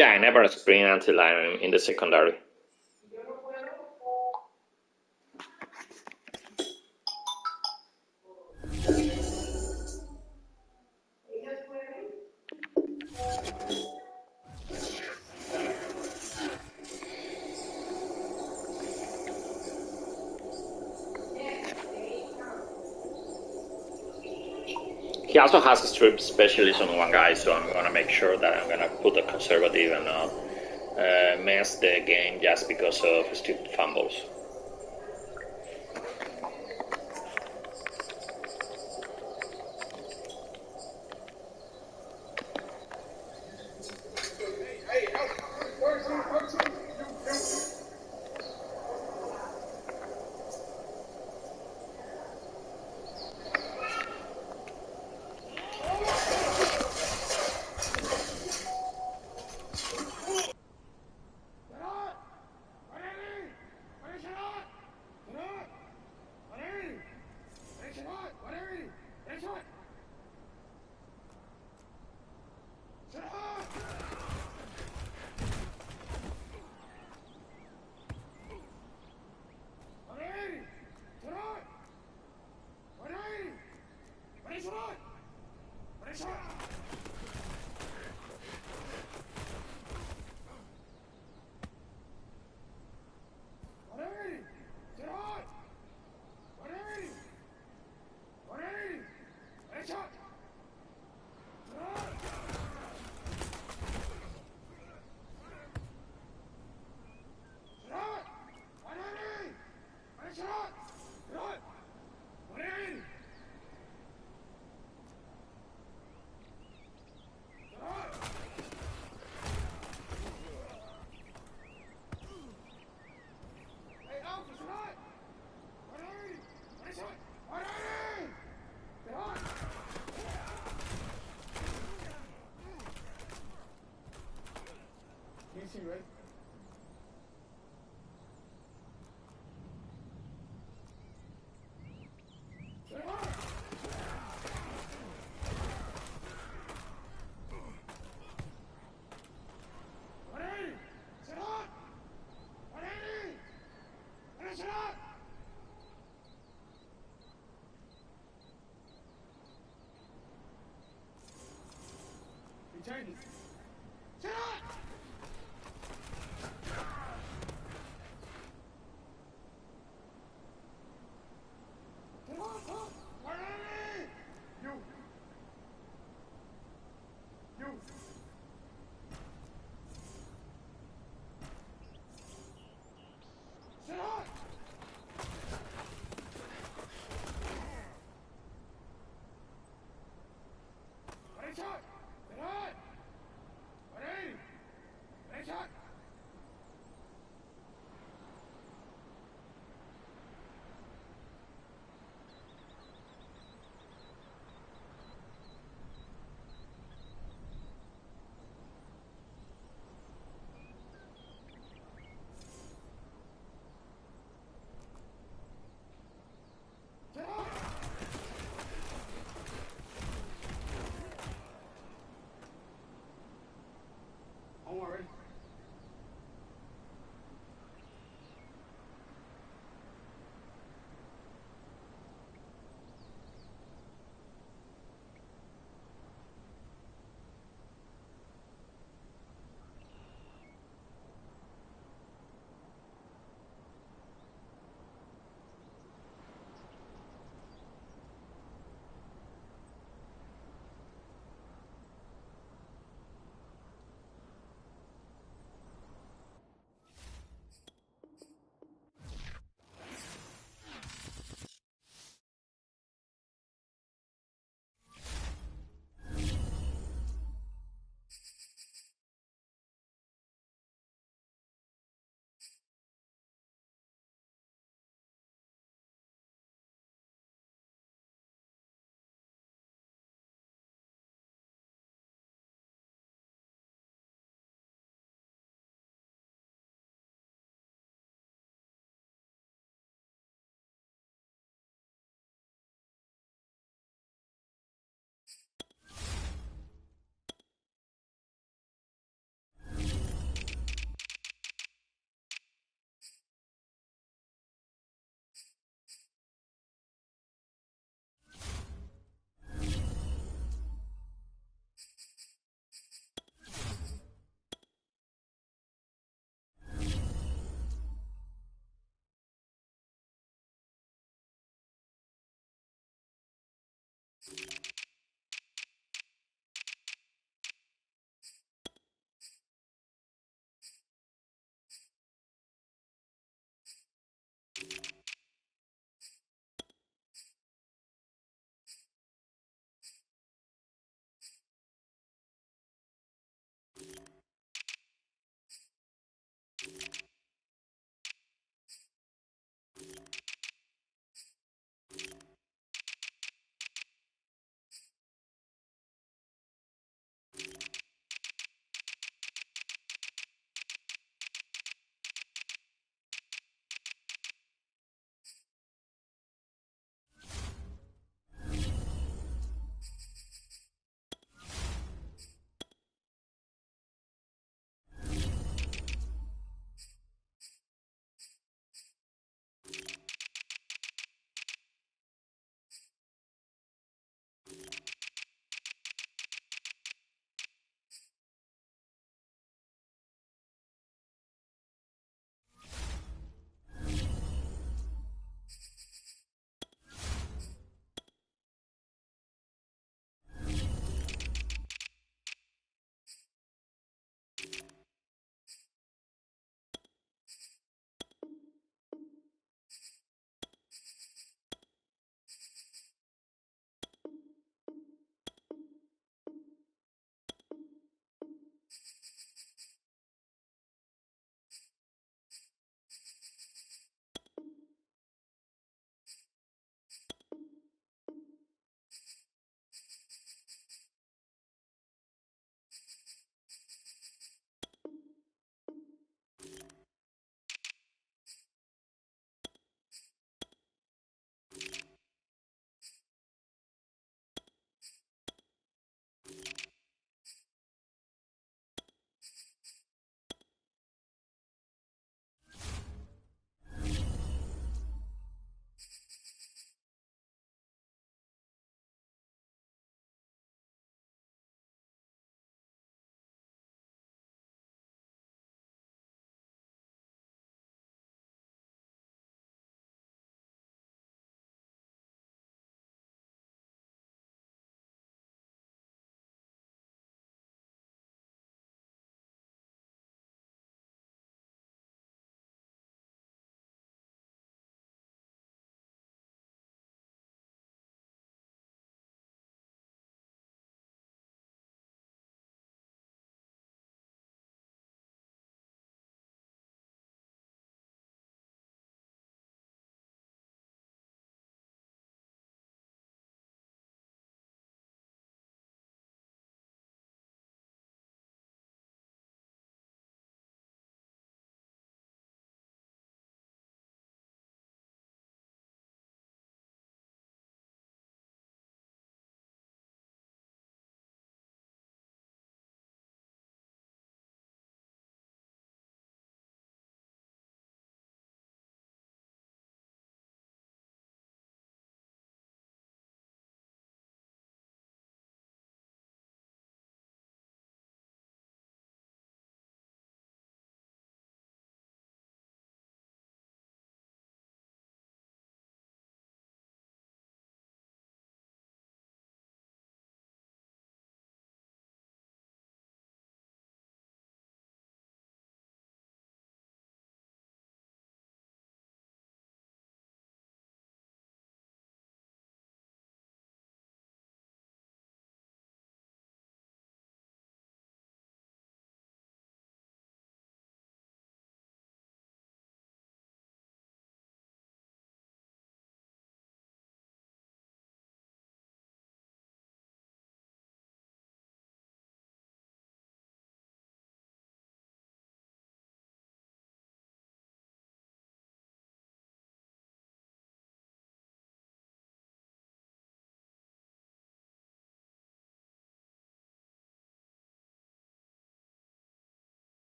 Yeah, I never sprint until I'm in the secondary. He also has a strip specialist on one guy, so I'm gonna make sure that I'm gonna put a conservative and not mess the game just because of stupid fumbles.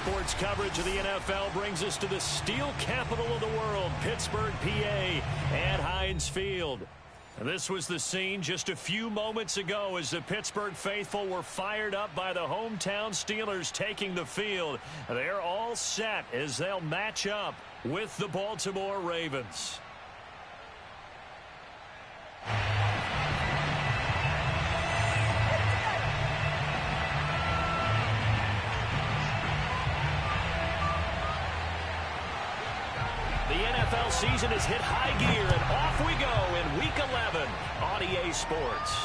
sports coverage of the NFL brings us to the steel capital of the world, Pittsburgh, PA, at Heinz Field. This was the scene just a few moments ago as the Pittsburgh faithful were fired up by the hometown Steelers taking the field. They're all set as they'll match up with the Baltimore Ravens. The NFL season has hit high gear, and off we go in Week 11 on EA Sports.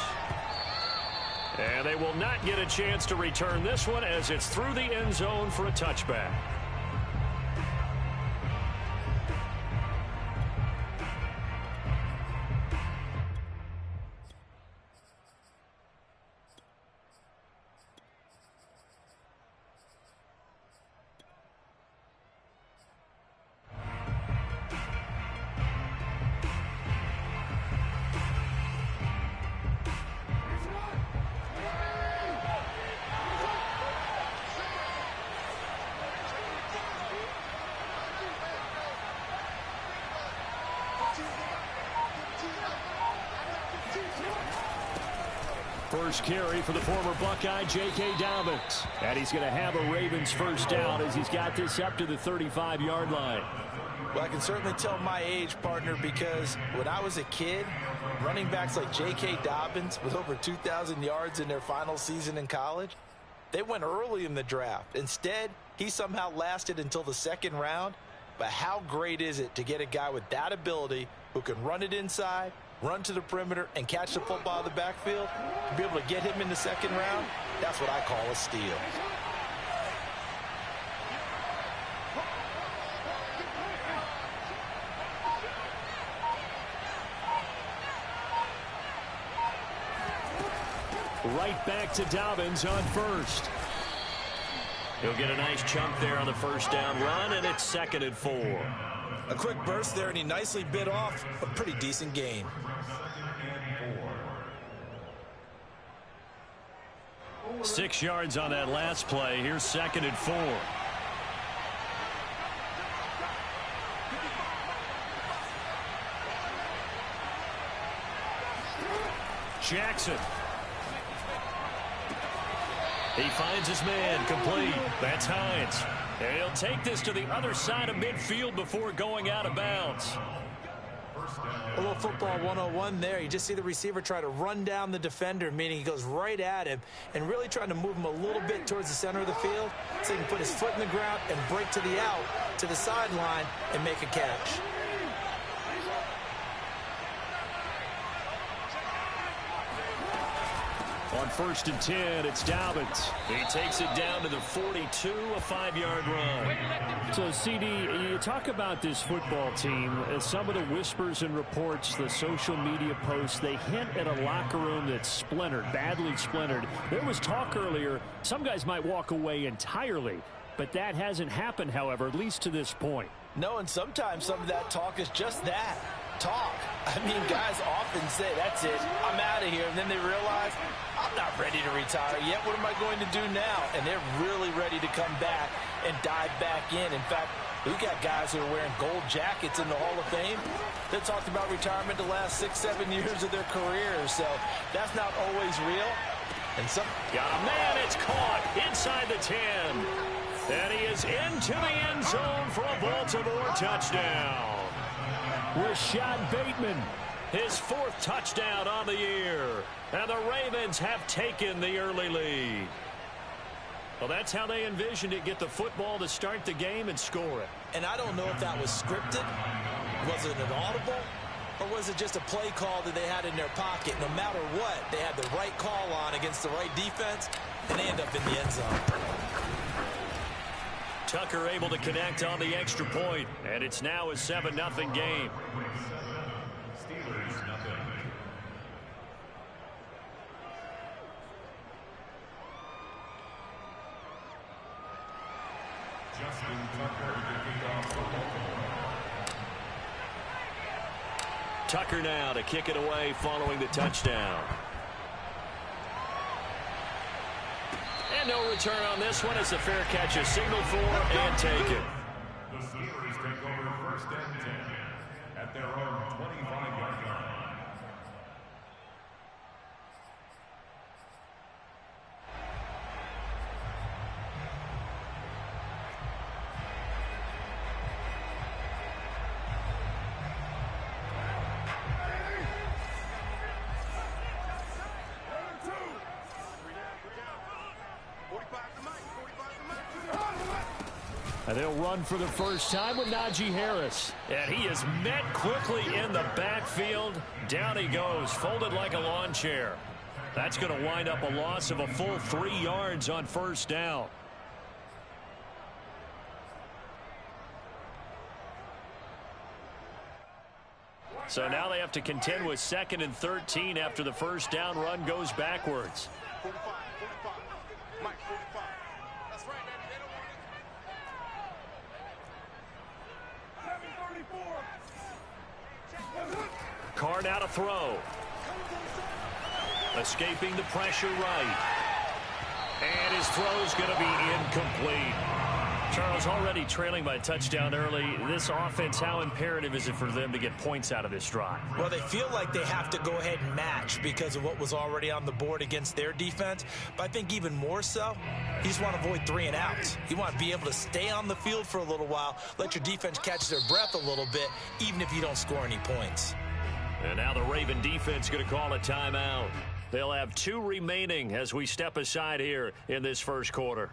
And they will not get a chance to return this one as it's through the end zone for a touchback. First carry for the former Buckeye, J.K. Dobbins. And he's going to have a Ravens first down as he's got this up to the 35-yard line. Well, I can certainly tell my age, partner, because when I was a kid, running backs like J.K. Dobbins with over 2,000 yards in their final season in college, they went early in the draft. Instead, he somehow lasted until the second round. But how great is it to get a guy with that ability who can run it inside, run to the perimeter, and catch the football in the backfield? To be able to get him in the second round, that's what I call a steal. Right back to Dobbins on first. He'll get a nice chunk there on the first down run, and it's 2nd and 4. A quick burst there, and he nicely bit off a pretty decent gain. Six yards on that last play. Here's 2nd and 4. Jackson. He finds his man, complete. That's Hines. And he'll take this to the other side of midfield before going out of bounds. A little football 101 there. You just see the receiver try to run down the defender, meaning he goes right at him and really trying to move him a little bit towards the center of the field so he can put his foot in the ground and break to the out, to the sideline, and make a catch. On 1st and 10, it's Dobbins. He takes it down to the 42, a 5-yard run. So, CD, you talk about this football team. Some of the whispers and reports, the social media posts, they hint at a locker room that's splintered, badly splintered. There was talk earlier, some guys might walk away entirely. But that hasn't happened, however, at least to this point. No, and sometimes some of that talk is just that. Talk. I mean, guys often say, that's it, I'm out of here. And then they realize, I'm not ready to retire yet. What am I going to do now? And they're really ready to come back and dive back in. In fact, we've got guys who are wearing gold jackets in the Hall of Fame that talked about retirement the last 6-7 years of their careers. So that's not always real. And some got a man, it's caught inside the 10. And he is into the end zone for a Baltimore touchdown. Rashad Bateman, his 4th touchdown on the year. And the Ravens have taken the early lead. Well, that's how they envisioned it, get the football to start the game and score it. And I don't know if that was scripted. Was it an audible? Or was it just a play call that they had in their pocket? No matter what, they had the right call on against the right defense, and they end up in the end zone. Tucker able to connect on the extra point, and it's now a 7-0 game. Steelers nothing. Justin Tucker kicking off for Baltimore. Tucker now to kick it away following the touchdown. And no return on this one. It's a fair catch, a signal for, and take it. The Steelers take over 1st and 10 at their own 25-yard line. And they'll run for the first time with Najee Harris. And he is met quickly in the backfield. Down he goes, folded like a lawn chair. That's going to wind up a loss of a full 3 yards on first down. So now they have to contend with 2nd and 13 after the first down run goes backwards. 45. Mike, 45. That's right, Eddie. They don't want it. Carr now to throw. Escaping the pressure right. And his throw's going to be incomplete. Charles, already trailing by a touchdown early. This offense, how imperative is it for them to get points out of this drive? Well, they feel like they have to go ahead and match because of what was already on the board against their defense. But I think even more so, you just want to avoid 3 and outs. You want to be able to stay on the field for a little while, let your defense catch their breath a little bit, even if you don't score any points. And now the Raven defense going to call a timeout. They'll have 2 remaining as we step aside here in this first quarter.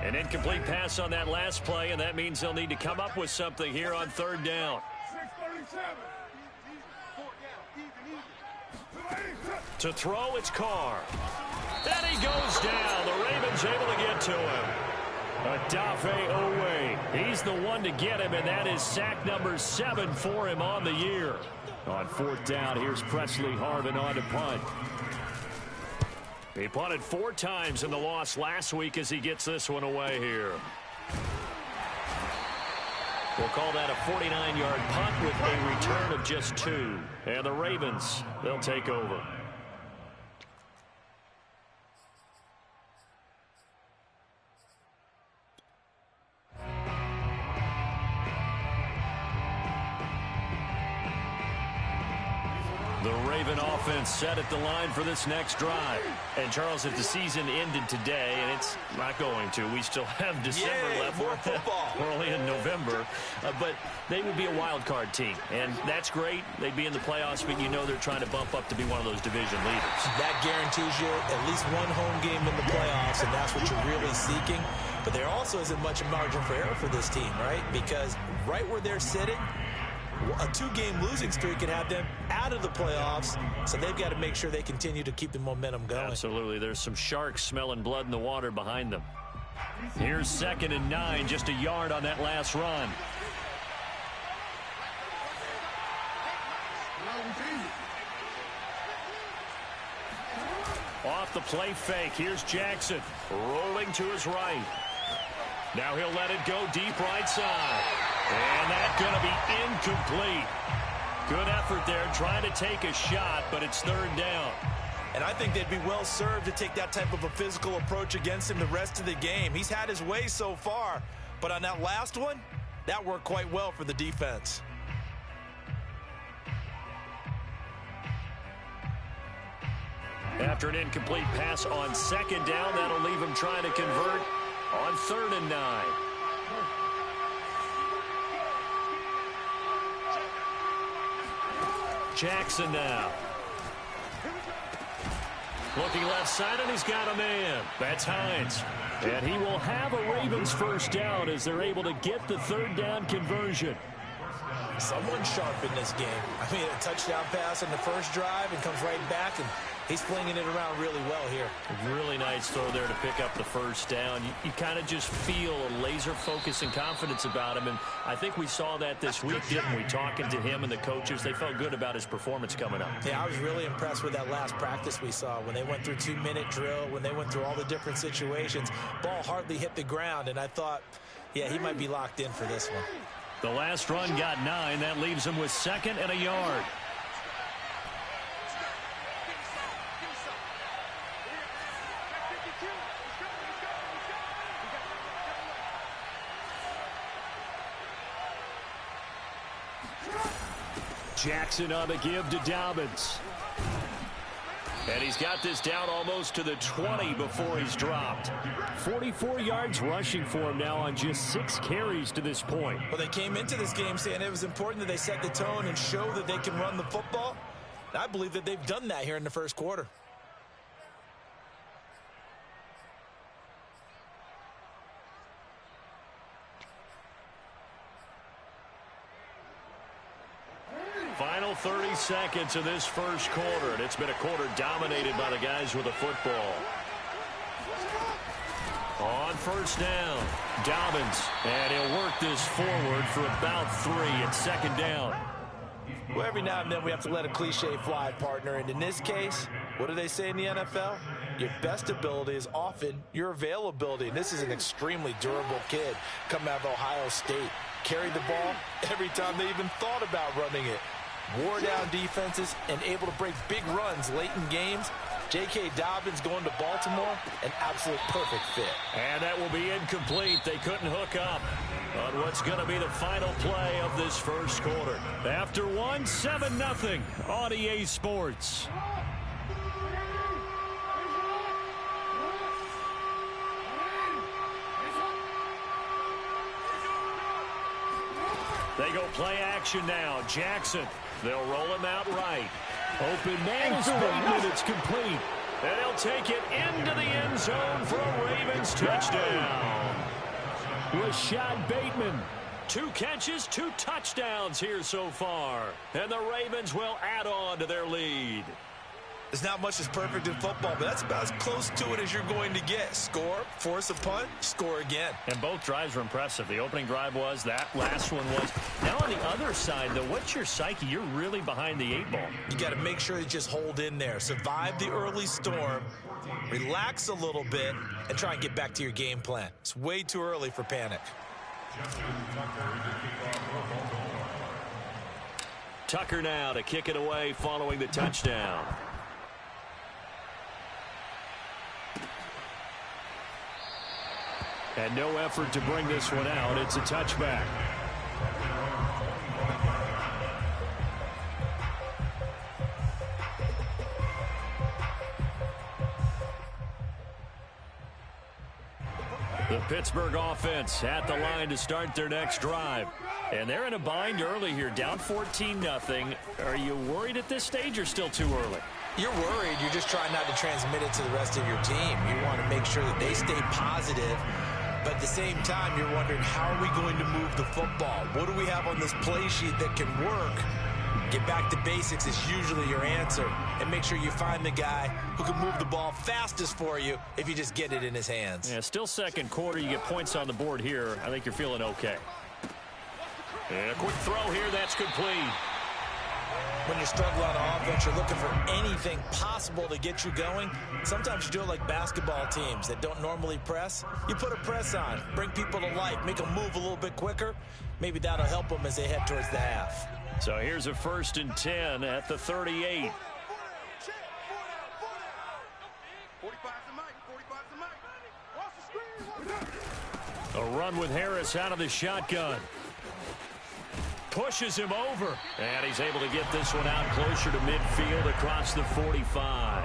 An incomplete pass on that last play, and that means they'll need to come up with something here on 3rd down. 6:37. To throw, it's Carr. And he goes down. The Ravens able to get to him. Odafe Oweh. He's the one to get him, and that is sack number 7 for him on the year. On 4th down, here's Presley Harvin on to punt. He punted 4 times in the loss last week as he gets this one away here. We'll call that a 49-yard punt with a return of just 2. And the Ravens, they'll take over. The Raven offense set at the line for this next drive. And, Charles, if the season ended today, and it's not going to, we still have December left. More football. We're only in November. But they would be a wild card team. And that's great. They'd be in the playoffs, but you know they're trying to bump up to be one of those division leaders. That guarantees you at least 1 home game in the playoffs, and that's what you're really seeking. But there also isn't much margin for error for this team, right? Because right where they're sitting, a 2-game losing streak can have them out of the playoffs, so they've got to make sure they continue to keep the momentum going. Absolutely. There's some sharks smelling blood in the water behind them. Here's 2nd and 9, just a yard on that last run. Off the play fake, here's Jackson, rolling to his right. Now he'll let it go deep right side. And that's going to be incomplete. Good effort there, trying to take a shot, but it's 3rd down. And I think they'd be well served to take that type of a physical approach against him the rest of the game. He's had his way so far, but on that last one, that worked quite well for the defense. After an incomplete pass on 2nd down, that'll leave him trying to convert on 3rd and 9. Jackson now. Looking left side, and he's got a man. That's Hines. And he will have a Ravens first down as they're able to get the 3rd down conversion. Someone sharp in this game. I mean, a touchdown pass on the first drive and comes right back, and he's flinging it around really well here. Really nice throw there to pick up the first down. You kind of just feel a laser focus and confidence about him, and I think we saw that this week, didn't we? Talking to him and the coaches, they felt good about his performance coming up. Yeah, I was really impressed with that last practice we saw when they went through 2-minute drill, when they went through all the different situations. Ball hardly hit the ground, and I thought, yeah, he might be locked in for this one. The last run got 9. That leaves him with 2nd and a yard. Jackson on the give to Dobbins. And he's got this down almost to the 20 before he's dropped. 44 yards rushing for him now on just 6 carries to this point. Well, they came into this game saying it was important that they set the tone and show that they can run the football. And I believe that they've done that here in the first quarter. Final 30 seconds of this first quarter, and it's been a quarter dominated by the guys with the football. On first down, Dobbins, and he'll work this forward for about 3 at second down. Well, every now and then we have to let a cliche fly, partner, and in this case, what do they say in the NFL? Your best ability is often your availability, and this is an extremely durable kid coming out of Ohio State. Carried the ball every time they even thought about running it. Wore down defenses and able to break big runs late in games. J.K. Dobbins going to Baltimore, an absolute perfect fit. And that will be incomplete. They couldn't hook up on what's going to be the final play of this first quarter. After one, 7-0 on EA Sports. They go play action now. Jackson. They'll roll him out right. Open man is Bateman. It's complete. And he'll take it into the end zone for a Ravens touchdown. Rashad Bateman. 2 catches, 2 touchdowns here so far. And the Ravens will add on to their lead. There's not much that's perfect in football, but that's about as close to it as you're going to get. Score, force a punt, score again. And both drives were impressive. The opening drive was, that last one was. Now on the other side, though, what's your psyche? You're really behind the 8 ball. You got to make sure you just hold in there. Survive the early storm, relax a little bit, and try and get back to your game plan. It's way too early for panic. Tucker now to kick it away following the touchdown. And no effort to bring this one out. It's a touchback. The Pittsburgh offense at the line to start their next drive. And they're in a bind early here, down 14-0. Are you worried at this stage or still too early? You're worried. You're just trying not to transmit it to the rest of your team. You want to make sure that they stay positive. But at the same time, you're wondering, how are we going to move the football? What do we have on this play sheet that can work? Get back to basics is usually your answer. And make sure you find the guy who can move the ball fastest for you if you just get it in his hands. Yeah, still second quarter. You get points on the board here. I think you're feeling okay. And a quick throw here. That's complete. When you struggle on offense, you're looking for anything possible to get you going. Sometimes you do it like basketball teams that don't normally press. You put a press on, bring people to life, make them move a little bit quicker. Maybe that'll help them as they head towards the half. So here's a 1st and 10 at the 38. A run with Harris out of the shotgun. Pushes him over. And he's able to get this one out closer to midfield across the 45.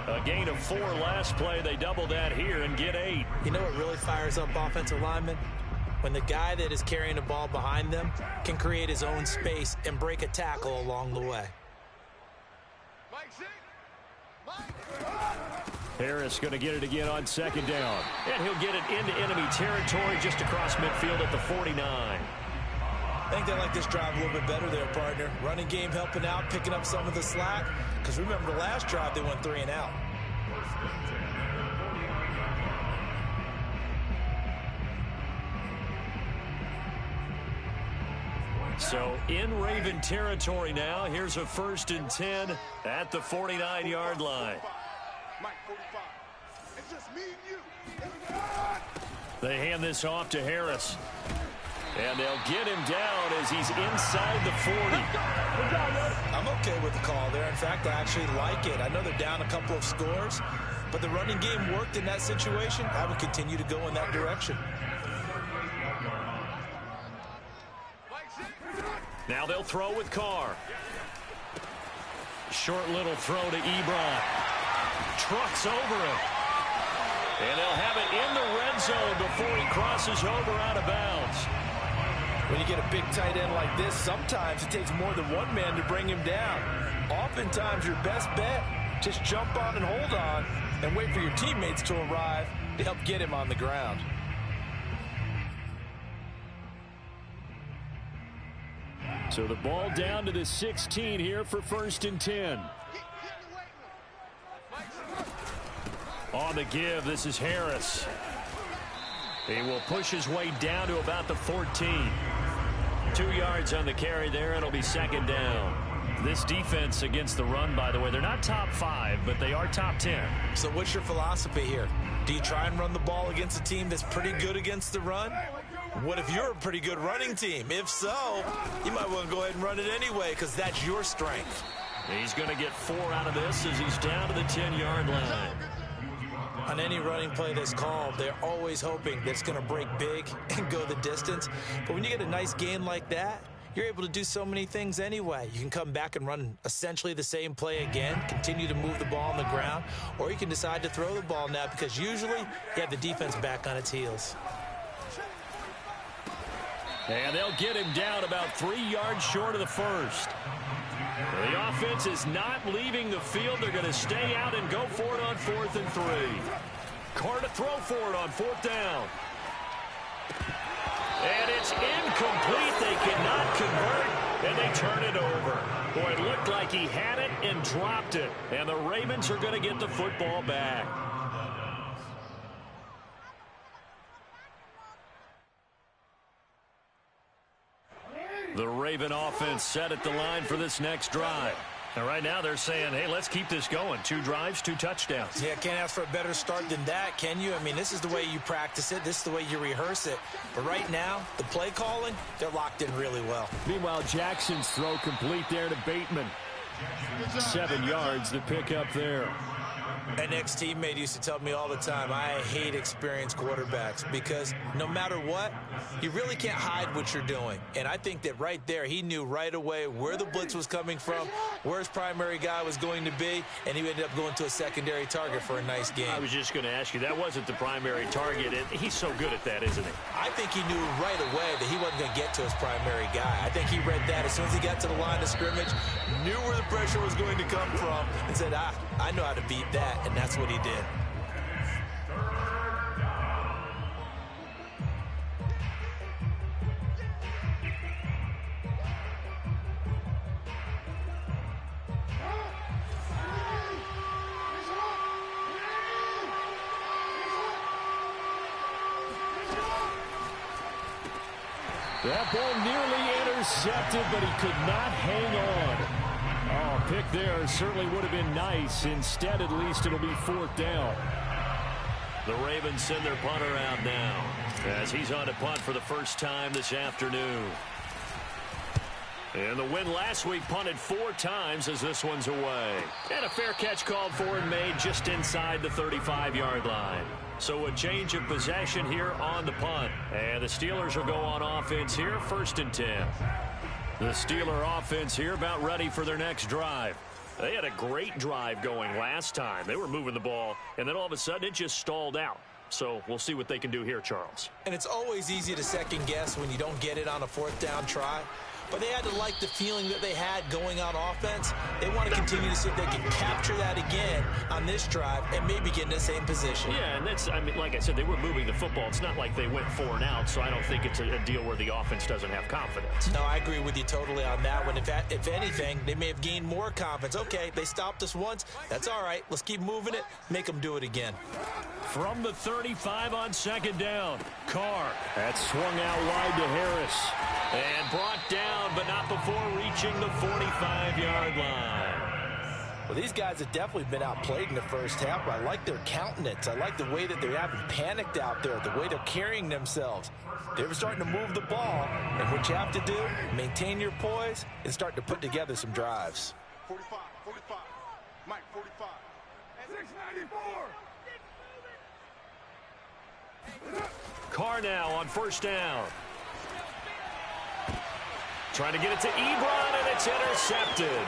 A gain of 4 last play. They double that here and get 8. You know what really fires up offensive linemen? When the guy that is carrying the ball behind them can create his own space and break a tackle along the way. Harris going to get it again on 2nd down. And he'll get it into enemy territory just across midfield at the 49. I think they like this drive a little bit better there, partner. Running game helping out, picking up some of the slack. Because remember the last drive, they went 3 and out. So in Raven territory now. Here's a 1st and 10 at the 49-yard line. They hand this off to Harris. And they'll get him down as he's inside the 40. I'm okay with the call there. In fact, I actually like it. I know they're down a couple of scores, but the running game worked in that situation. I would continue to go in that direction. Now they'll throw with Carr. Short little throw to Ebron. Trucks over him. And they'll have it in the red zone before he crosses over out of bounds. When you get a big tight end like this, sometimes it takes more than one man to bring him down. Oftentimes, your best bet, just jump on and hold on and wait for your teammates to arrive to help get him on the ground. So the ball down to the 16 here for 1st and 10. On the give, this is Harris. He will push his way down to about the 14. 2 yards on the carry there. It'll be 2nd down. This defense against the run, by the way, they're not top 5, but they are top 10. So what's your philosophy here? Do you try and run the ball against a team that's pretty good against the run? What if you're a pretty good running team? If so, you might want to go ahead and run it anyway because that's your strength. He's going to get 4 out of this as he's down to the 10-yard line. On any running play that's called, they're always hoping that it's going to break big and go the distance. But when you get a nice gain like that, you're able to do so many things anyway. You can come back and run essentially the same play again, continue to move the ball on the ground, or you can decide to throw the ball now because usually you have the defense back on its heels. And they'll get him down about 3 yards short of the first. The offense is not leaving the field. They're going to stay out and go for it on 4th and 3. Carr to throw for it on 4th down. And it's incomplete. They cannot convert, and they turn it over. Boy, it looked like he had it and dropped it. And the Ravens are going to get the football back. The Raven offense set at the line for this next drive. And right now they're saying, hey, let's keep this going. 2 drives, 2 touchdowns. Yeah, can't ask for a better start than that, can you? I mean, this is the way you practice it. This is the way you rehearse it. But right now, the play calling, they're locked in really well. Meanwhile, Jackson's throw complete there to Bateman. 7 yards to pick up there. An ex-teammate used to tell me all the time, I hate experienced quarterbacks because no matter what, you really can't hide what you're doing. And I think that right there, he knew right away where the blitz was coming from, where his primary guy was going to be, and he ended up going to a secondary target for a nice game. I was just going to ask you, that wasn't the primary target, and he's so good at that, isn't he? I think he knew right away that he wasn't going to get to his primary guy. I think he read that as soon as he got to the line of scrimmage, knew where the pressure was going to come from, and said, I know how to beat that. And that's what he did. That ball nearly intercepted, but he could not hang on. Oh, pick there certainly would have been nice. Instead, at least it'll be 4th down. The Ravens send their punter out now as he's on to punt for the first time this afternoon. And the win last week punted 4 times as this one's away. And a fair catch called for and made just inside the 35-yard line. So a change of possession here on the punt. And the Steelers will go on offense here, 1st and 10. The Steeler offense here about ready for their next drive. They had a great drive going last time. They were moving the ball, and then all of a sudden it just stalled out. So we'll see what they can do here, Charles. And it's always easy to second guess when you don't get it on a 4th down try. But they had to like the feeling that they had going on offense. They want to continue to see if they can capture that again on this drive and maybe get in the same position. Yeah, and that's, I mean, like I said, they were moving the football. It's not like they went 4 and out, so I don't think it's a deal where the offense doesn't have confidence. No, I agree with you totally on that one. If anything, they may have gained more confidence. Okay, they stopped us once. That's all right. Let's keep moving it. Make them do it again. From the 35 on 2nd down, Carr. That's swung out wide to Harris. And brought down, but not before reaching the 45-yard line. Well, these guys have definitely been outplayed in the first half. I like their countenance. I like the way that they're having panicked out there, the way they're carrying themselves. They were starting to move the ball, and what you have to do, maintain your poise and start to put together some drives. 45, 45. Mike, 45. 694. Carr now on 1st down. Trying to get it to Ebron, and it's intercepted.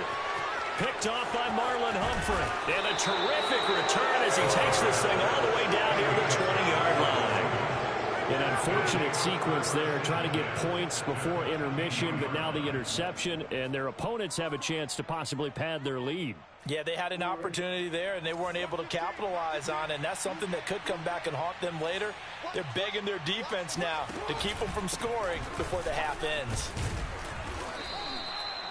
Picked off by Marlon Humphrey. And a terrific return as he takes this thing all the way down near the 20-yard line. An unfortunate sequence there, trying to get points before intermission, but now the interception, and their opponents have a chance to possibly pad their lead. Yeah, they had an opportunity there, and they weren't able to capitalize on it, and that's something that could come back and haunt them later. They're begging their defense now to keep them from scoring before the half ends.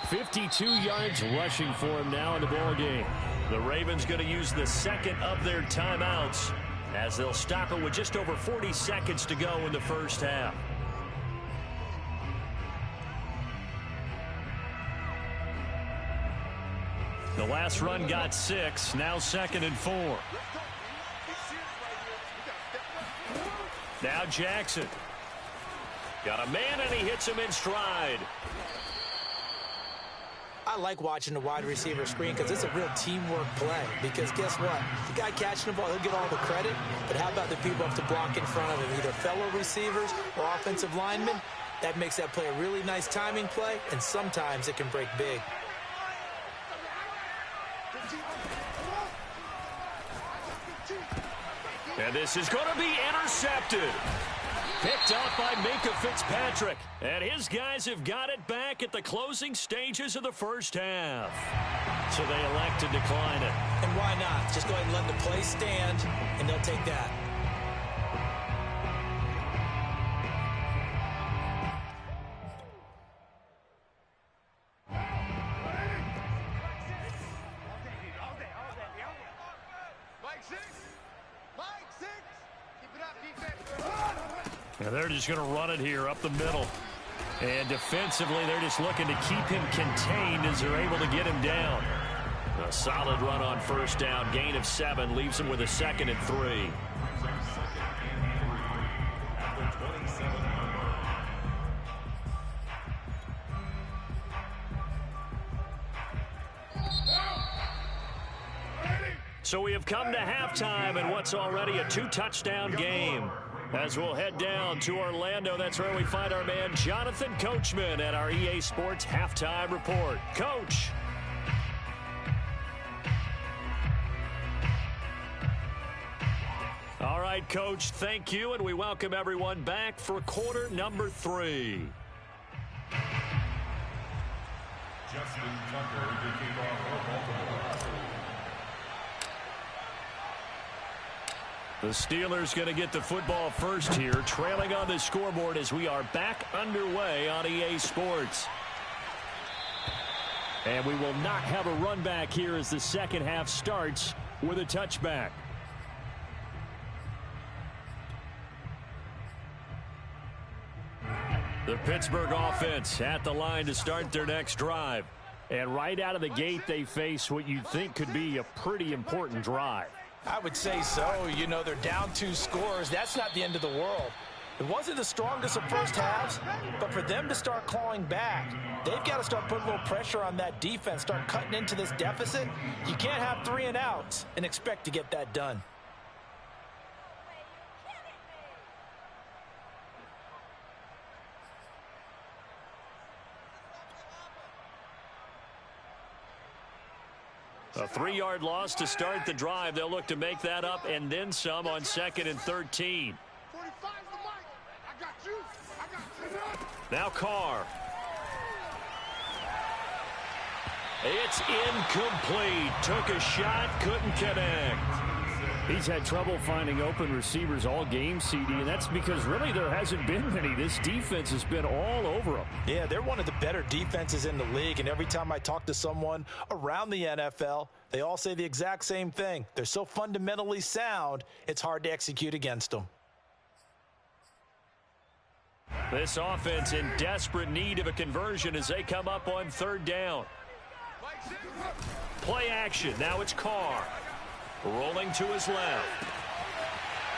52 yards rushing for him now in the ball game. The Ravens going to use the second of their timeouts as they'll stop it with just over 40 seconds to go in the first half. The last run got 6, now 2nd and 4. Now Jackson. Got a man, and he hits him in stride. I like watching the wide receiver screen because it's a real teamwork play. Because guess what? The guy catching the ball, he'll get all the credit. But how about the people have to block in front of him, either fellow receivers or offensive linemen? That makes that play a really nice timing play, and sometimes it can break big. And this is going to be intercepted. Picked off by Minkah Fitzpatrick. And his guys have got it back at the closing stages of the first half. So they elect to decline it. And why not? Just go ahead and let the play stand, and they'll take that. And they're just going to run it here up the middle. And defensively, they're just looking to keep him contained as they're able to get him down. A solid run on first down. Gain of 7 leaves him with a 2nd and 3. So we have come to halftime in what's already a 2-touchdown game. As we'll head down to Orlando, that's where we find our man Jonathan Coachman at our EA Sports Halftime Report. Coach. All right, Coach, thank you, and we welcome everyone back for quarter number 3. Justin Tucker to kick off for Baltimore. The Steelers going to get the football first here, trailing on the scoreboard as we are back underway on EA Sports. And we will not have a run back here as the second half starts with a touchback. The Pittsburgh offense at the line to start their next drive. And right out of the gate, they face what you'd think could be a pretty important drive. I would say so. You know, they're down 2 scores. That's not the end of the world. It wasn't the strongest of first halves, but for them to start clawing back, they've got to start putting a little pressure on that defense, start cutting into this deficit. You can't have 3 and outs and expect to get that done. A 3-yard loss to start the drive. They'll look to make that up and then some on 2nd and 13. Now Carr. It's incomplete. Took a shot, couldn't connect. He's had trouble finding open receivers all game, CD, and that's because really there hasn't been many. This defense has been all over them. Yeah, they're one of the better defenses in the league, and every time I talk to someone around the NFL, they all say the exact same thing. They're so fundamentally sound, it's hard to execute against them. This offense in desperate need of a conversion as they come up on 3rd down. Play action. Now it's Carr. Rolling to his left.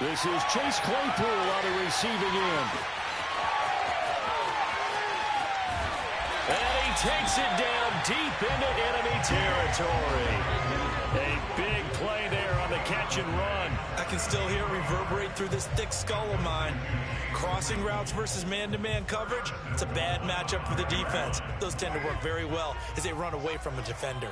This is Chase Claypool on the receiving end. And he takes it down deep into enemy territory. A big play there on the catch and run. I can still hear it reverberate through this thick skull of mine. Cross crossing routes versus man-to-man coverage, it's a bad matchup for the defense. Those tend to work very well as they run away from a defender.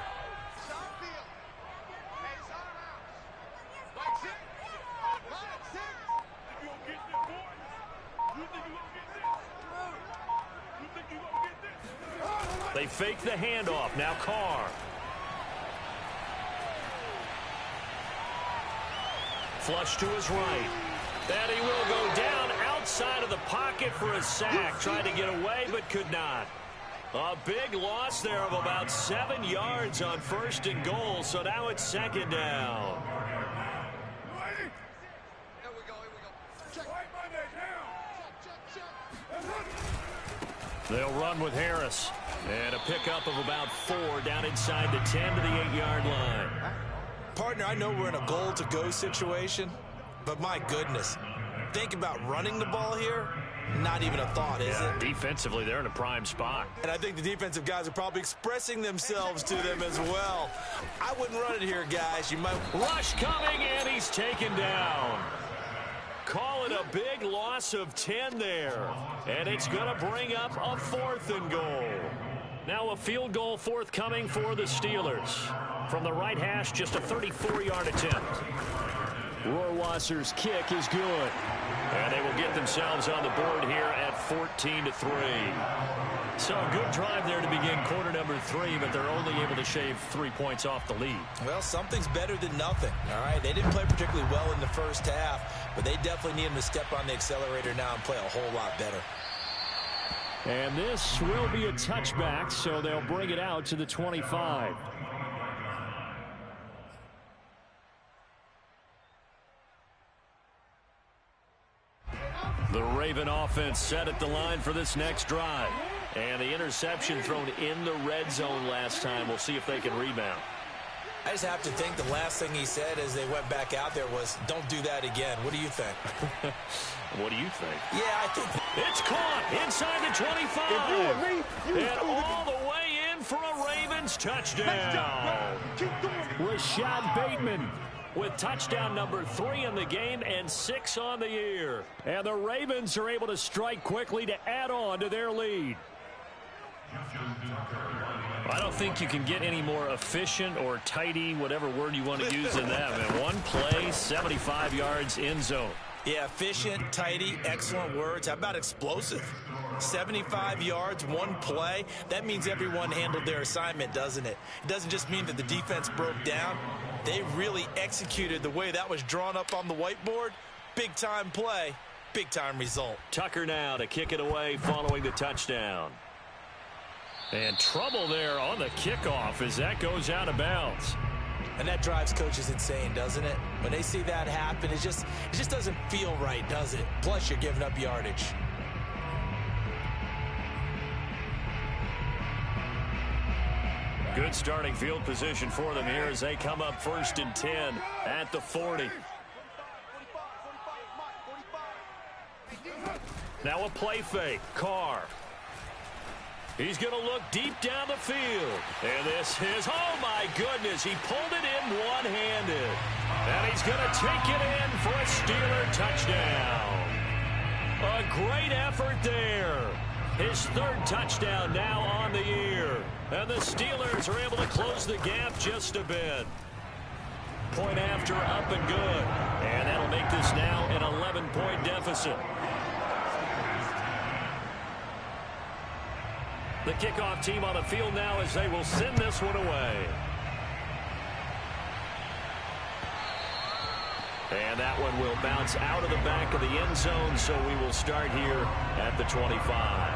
They fake the handoff. Now Carr. Flush to his right. And he will go down outside of the pocket for a sack. Tried to get away, but could not. A big loss there of about 7 yards on 1st and goal. So now it's 2nd down. They'll run with Harris. And a pickup of about 4 down inside the 10 to the 8-yard line. Partner, I know we're in a goal-to-go situation, but my goodness, think about running the ball here. Not even a thought, is it? Defensively, they're in a prime spot. And I think the defensive guys are probably expressing themselves to them as well. I wouldn't run it here, guys. You might... Rush coming, and he's taken down. Call it a big loss of 10 there. And it's going to bring up a 4th and goal. Now a field goal forthcoming for the Steelers. From the right hash, just a 34-yard attempt. Rohrwasser's kick is good. And they will get themselves on the board here at 14-3. So a good drive there to begin quarter number 3, but they're only able to shave 3 points off the lead. Well, something's better than nothing, all right? They didn't play particularly well in the first half, but they definitely need them to step on the accelerator now and play a whole lot better. And this will be a touchback, so they'll bring it out to the 25. The Raven offense set at the line for this next drive. And the interception thrown in the red zone last time. We'll see if they can rebound. I just have to think the last thing he said as they went back out there was, don't do that again. What do you think? What do you think? Yeah, I think... It's caught inside the 25. And all the way in for a Ravens touchdown. Rashad Bateman with touchdown number 3 in the game and 6 on the year. And the Ravens are able to strike quickly to add on to their lead. I don't think you can get any more efficient or tidy, whatever word you want to use in that. In one play, 75 yards in zone. Yeah, efficient, tidy, excellent words. How about explosive? 75 yards, one play. That means everyone handled their assignment, doesn't it? It doesn't just mean that the defense broke down. They really executed the way that was drawn up on the whiteboard. Big-time play, big-time result. Tucker now to kick it away following the touchdown. And trouble there on the kickoff as that goes out of bounds. And that drives coaches insane, doesn't it? When they see that happen, it just doesn't feel right, does it? Plus, you're giving up yardage. Good starting field position for them here as they come up 1st and 10 at the 40. Now a play fake. Carr. He's going to look deep down the field. And this is, oh my goodness, he pulled it in one-handed. And he's going to take it in for a Steeler touchdown. A great effort there. His 3rd touchdown now on the year. And the Steelers are able to close the gap just a bit. Point after up and good. And that'll make this now an 11-point deficit. The kickoff team on the field now as they will send this one away. And that one will bounce out of the back of the end zone, so we will start here at the 25.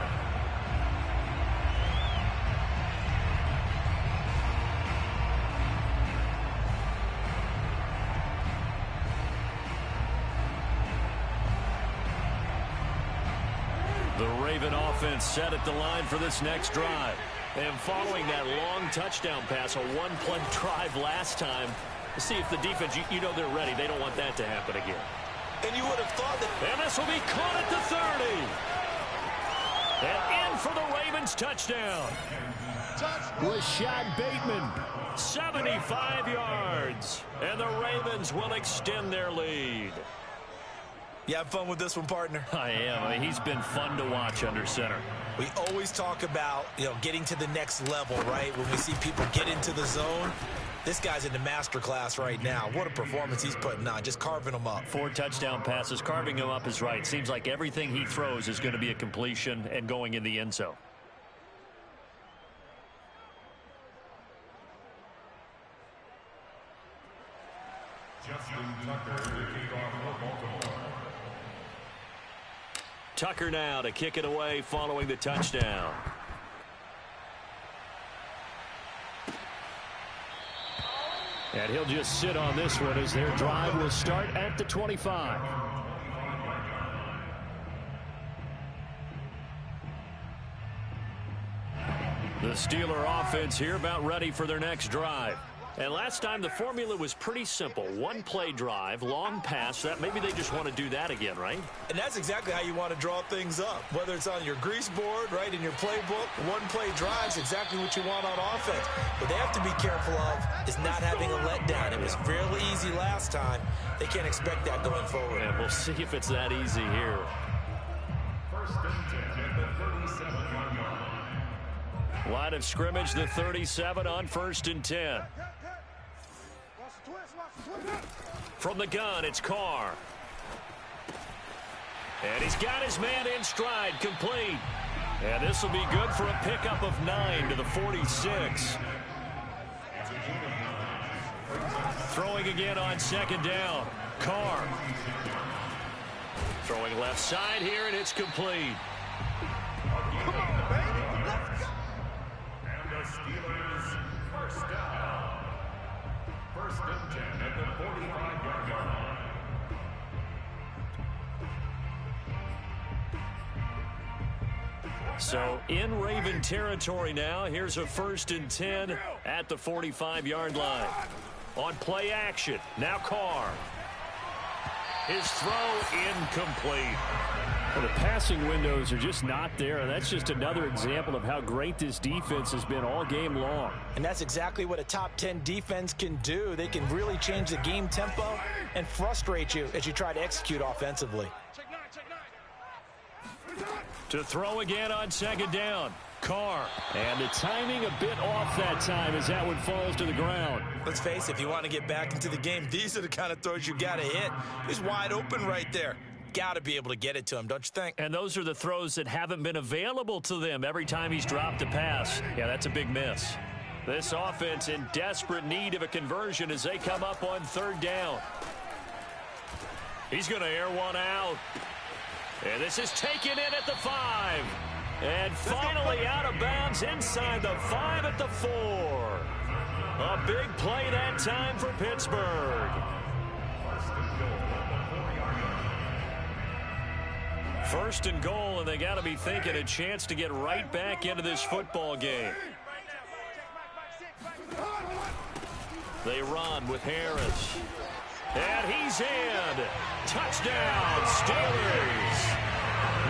The Raven offense set at the line for this next drive. And following that long touchdown pass, a one-play drive last time, to see if the defense, you know they're ready. They don't want that to happen again. And you would have thought that... And this will be caught at the 30. And in for the Ravens touchdown. Rashad Bateman, 75 yards. And the Ravens will extend their lead. You have fun with this one, partner? I am. I mean, he's been fun to watch under center. We always talk about, getting to the next level, right? When we see people get into the zone, this guy's in the master class right now. What a performance he's putting on, just carving them up. 4 touchdown passes, carving him up is right. Seems like everything he throws is going to be a completion and going in the end zone. Justin Tucker to kick off for Baltimore. Tucker now to kick it away following the touchdown. And he'll just sit on this one as their drive will start at the 25. The Steeler offense here about ready for their next drive. And last time the formula was pretty simple. 1-play drive, long pass. That maybe they just want to do that again, right? And that's exactly how you want to draw things up. Whether it's on your grease board, right, in your playbook, 1-play drive's exactly what you want on offense. What they have to be careful of is not having a letdown. It was fairly easy last time. They can't expect that going forward. And we'll see if it's that easy here. First and 10 at the 37-yard line. Line of scrimmage, the 37 on 1st and 10. From the gun, it's Carr. And he's got his man in stride, complete. And this will be good for a pickup of 9 to the 46. Throwing again on 2nd down. Carr. Throwing left side here, and it's complete. And the Steelers first down. First and 10 at the 45-yard line. So in Raven territory now. Here's a 1st and 10 at the 45-yard line. On play action. Now Carr. His throw incomplete. Well, the passing windows are just not there. And that's just another example of how great this defense has been all game long. And that's exactly what a top 10 defense can do. They can really change the game tempo and frustrate you as you try to execute offensively. To throw again on 2nd down. Carr. And the timing a bit off that time as that one falls to the ground. Let's face it, if you want to get back into the game, these are the kind of throws you got to hit. He's wide open right there. Got to be able to get it to him, don't you think? And those are the throws that haven't been available to them every time he's dropped a pass. Yeah, that's a big miss. This offense in desperate need of a conversion as they come up on 3rd down. He's going to air one out. And this is taken in at the 5. And finally out of bounds inside the 5 at the 4. A big play that time for Pittsburgh. First and goal, and they got to be thinking a chance to get right back into this football game. They run with Harris. And he's in. Touchdown, Steelers.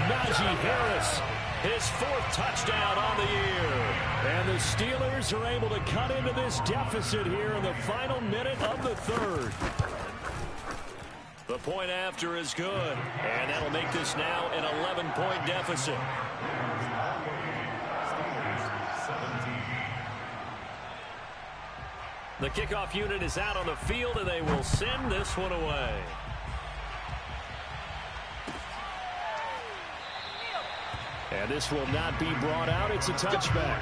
Najee Harris, his 4th touchdown on the year. And the Steelers are able to cut into this deficit here in the final minute of the 3rd. The point after is good, and that'll make this now an 11-point deficit. The kickoff unit is out on the field, and they will send this one away. And this will not be brought out. It's a touchback.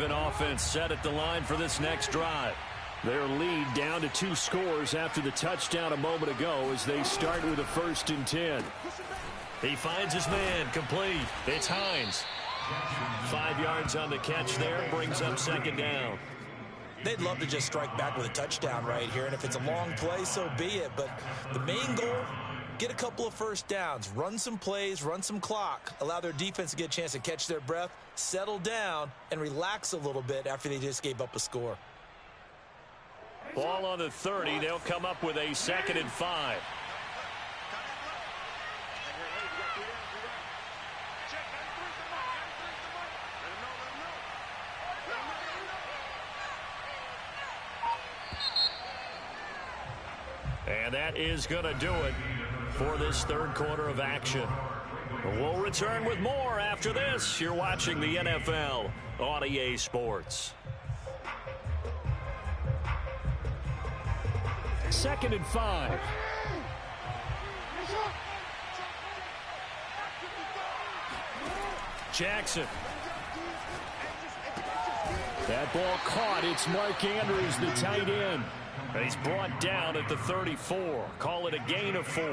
Offense set at the line for this next drive. Their lead down to 2 scores after the touchdown a moment ago as they start with a 1st and 10. He finds his man, complete. It's Hines. 5 yards on the catch there, brings up 2nd down. They'd love to just strike back with a touchdown right here, and if it's a long play, so be it. But the main goal, get a couple of first downs, run some plays, run some clock, allow their defense to get a chance to catch their breath, settle down, and relax a little bit after they just gave up a score. Ball on the 30. They'll come up with a 2nd and 5. And that is going to do it for this third quarter of action. We'll return with more after this. You're watching the NFL on EA Sports. 2nd and 5. Jackson. That ball caught. It's Mark Andrews, the tight end. And he's brought down at the 34. Call it a gain of 4.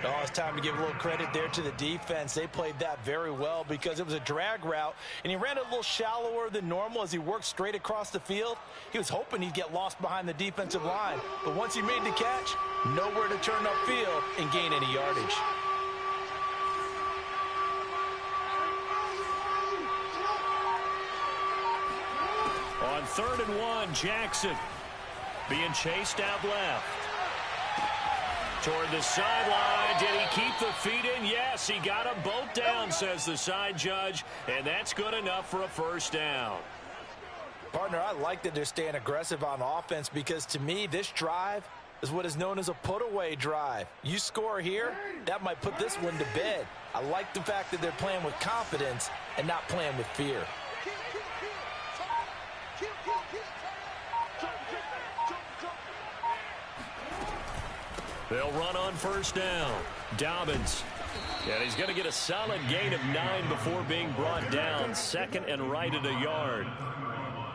Oh, it's time to give a little credit there to the defense. They played that very well because it was a drag route, and he ran a little shallower than normal as he worked straight across the field. He was hoping he'd get lost behind the defensive line, but once he made the catch, nowhere to turn upfield and gain any yardage. On 3rd and 1, Jackson being chased out left. Toward the sideline. Did he keep the feet in? Yes, he got them both down, says the side judge, and that's good enough for a first down. Partner, I like that they're staying aggressive on offense because, to me, this drive is what is known as a put-away drive. You score here, that might put this one to bed. I like the fact that they're playing with confidence and not playing with fear. They'll run on first down. Dobbins. And he's going to get a solid gain of 9 before being brought down. 2nd and right at a yard.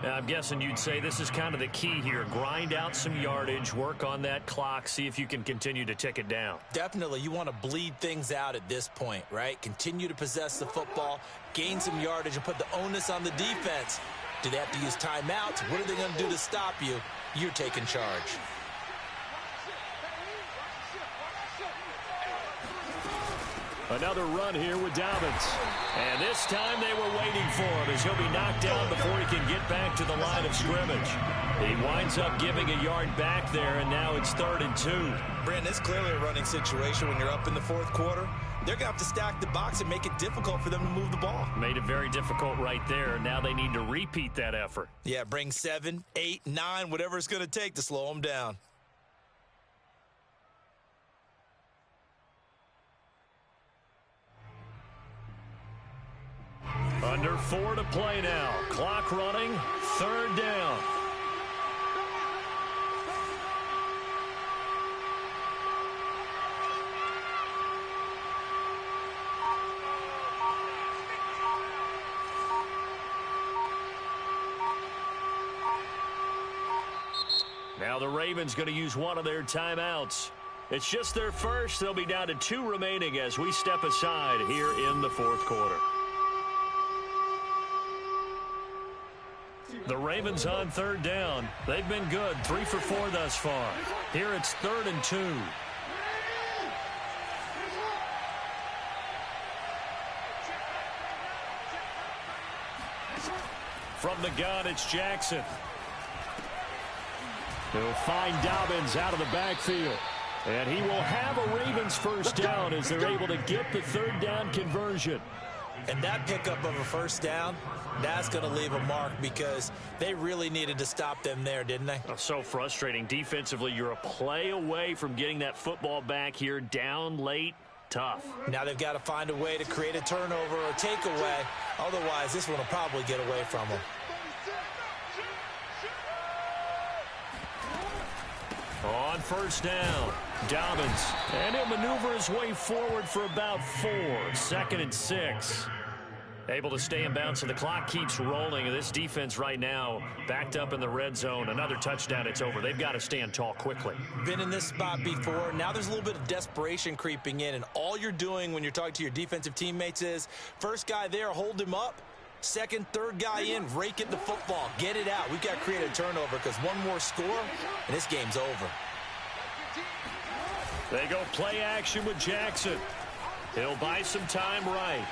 Now, I'm guessing you'd say this is kind of the key here. Grind out some yardage, work on that clock, see if you can continue to tick it down. Definitely. You want to bleed things out at this point, right? Continue to possess the football, gain some yardage, and put the onus on the defense. Do they have to use timeouts? What are they going to do to stop you? You're taking charge. Another run here with Dobbins. And this time they were waiting for him as he'll be knocked down before he can get back to the line of scrimmage. He winds up giving a yard back there, and now it's 3rd and 2. Brandon, it's clearly a running situation when you're up in the 4th quarter. They're going to have to stack the box and make it difficult for them to move the ball. Made it very difficult right there. Now they need to repeat that effort. Yeah, bring 7, 8, 9, whatever it's going to take to slow them down. Under 4 to play now. Clock running. 3rd down. Now the Ravens going to use one of their timeouts. It's just their first. They'll be down to 2 remaining as we step aside here in the 4th quarter. The Ravens on 3rd down. They've been good. 3 for 4 thus far. Here it's 3rd and 2. From the gun, it's Jackson. He'll find Dobbins out of the backfield. And he will have a Ravens first down as they're able to get the 3rd down conversion. And that pickup of a first down, that's going to leave a mark because they really needed to stop them there, didn't they? Oh, so frustrating. Defensively, you're a play away from getting that football back here down late. Tough. Now they've got to find a way to create a turnover or takeaway. Otherwise, this one will probably get away from them. On first down, Dobbins. And he'll maneuver his way forward for about 4. 2nd and 6. Able to stay in bounds, so the clock keeps rolling. And this defense right now backed up in the red zone. Another touchdown, it's over. They've got to stand tall quickly. Been in this spot before. Now there's a little bit of desperation creeping in. And all you're doing when you're talking to your defensive teammates is, first guy there, hold him up. 2nd, 3rd guy in, rake at the football. Get it out. We've got to create a turnover because one more score, and this game's over. They go play action with Jackson. He'll buy some time right.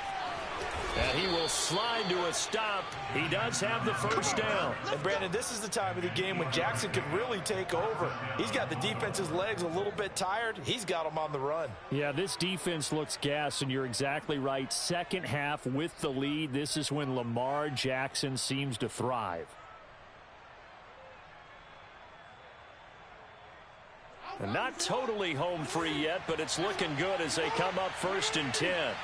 And he will slide to a stop. He does have the first down. And, Brandon, this is the time of the game when Jackson could really take over. He's got the defense's legs a little bit tired. He's got them on the run. Yeah, this defense looks gassed, and you're exactly right. Second half with the lead, this is when Lamar Jackson seems to thrive. And not totally home free yet, but it's looking good as they come up 1st and 10.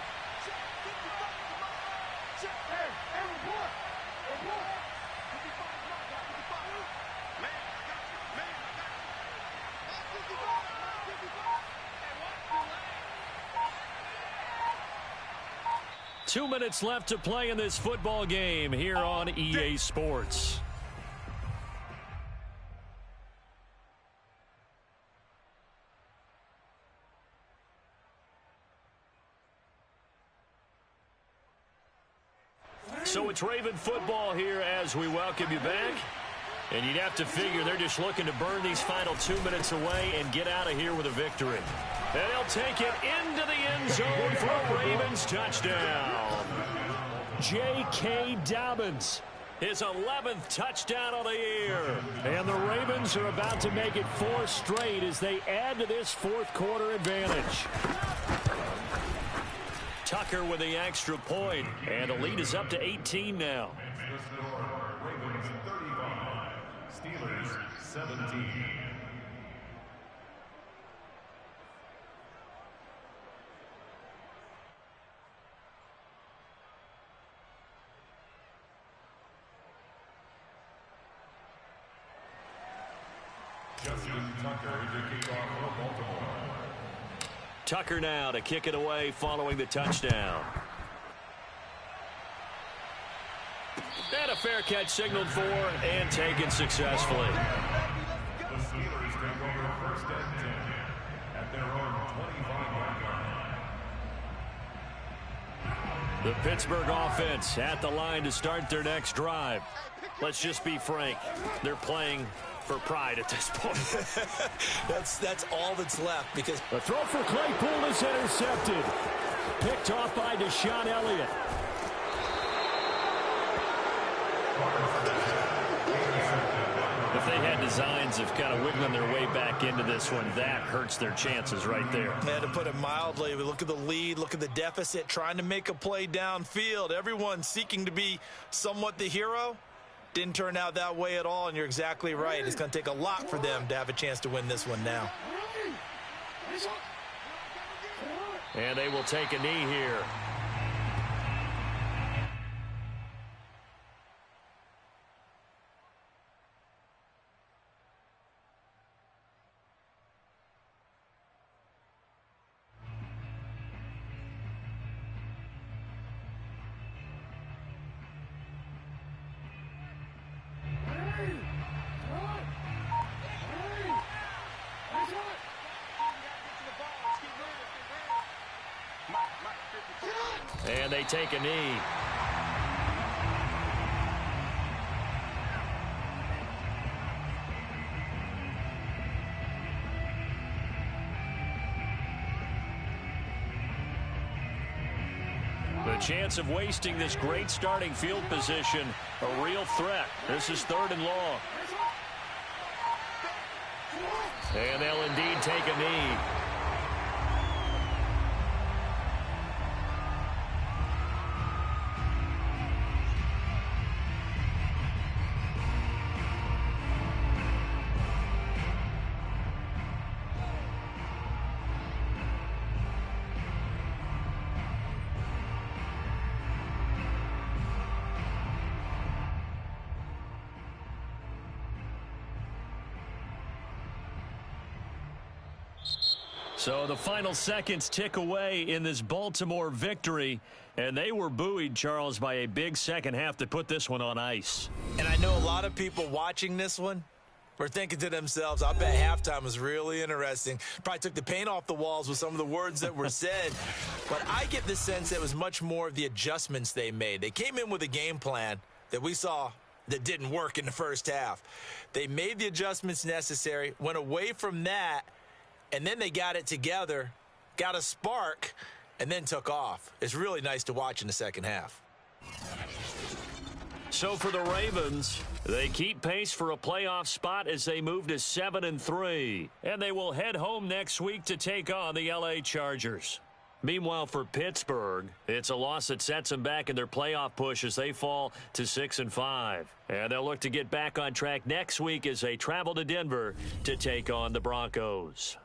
Two minutes left to play in this football game here on EA Sports. So it's Raven football here as we welcome you back. And you'd have to figure they're just looking to burn these final 2 minutes away and get out of here with a victory. And they'll take it into the end zone for a Ravens touchdown. J.K. Dobbins, his 11th touchdown of the year. And the Ravens are about to make it 4 straight as they add to this fourth quarter advantage. Tucker with the extra point, and the lead is up to 18 now. Ravens 35, Steelers 17. Justin Tucker to kick off for Baltimore. Tucker now to kick it away following the touchdown. And a fair catch signaled for and taken successfully. The Steelers take over 1st and 10 at their own 25-yard line. The Pittsburgh offense at the line to start their next drive. Let's just be frank. They're playing for pride at this point. That's all that's left because the throw for Claypool is intercepted. Picked off by Deshaun Elliott. If they had designs of kind of wiggling their way back into this one, that hurts their chances right there. Man, to put it mildly, we look at the lead, look at the deficit, trying to make a play downfield. Everyone seeking to be somewhat the hero. Didn't turn out that way at all, and you're exactly right. It's going to take a lot for them to have a chance to win this one now. And they will take a knee here. And they take a knee. The chance of wasting this great starting field position, a real threat. This is 3rd and long. And they'll indeed take a knee. So the final seconds tick away in this Baltimore victory, and they were buoyed, Charles, by a big second half to put this one on ice. And I know a lot of people watching this one were thinking to themselves, I bet halftime was really interesting. Probably took the paint off the walls with some of the words that were said. But I get the sense that it was much more of the adjustments they made. They came in with a game plan that we saw that didn't work in the first half. They made the adjustments necessary, went away from that, and then they got it together, got a spark, and then took off. It's really nice to watch in the second half. So for the Ravens, they keep pace for a playoff spot as they move to 7-3. And they will head home next week to take on the LA Chargers. Meanwhile, for Pittsburgh, it's a loss that sets them back in their playoff push as they fall to 6-5. And they'll look to get back on track next week as they travel to Denver to take on the Broncos.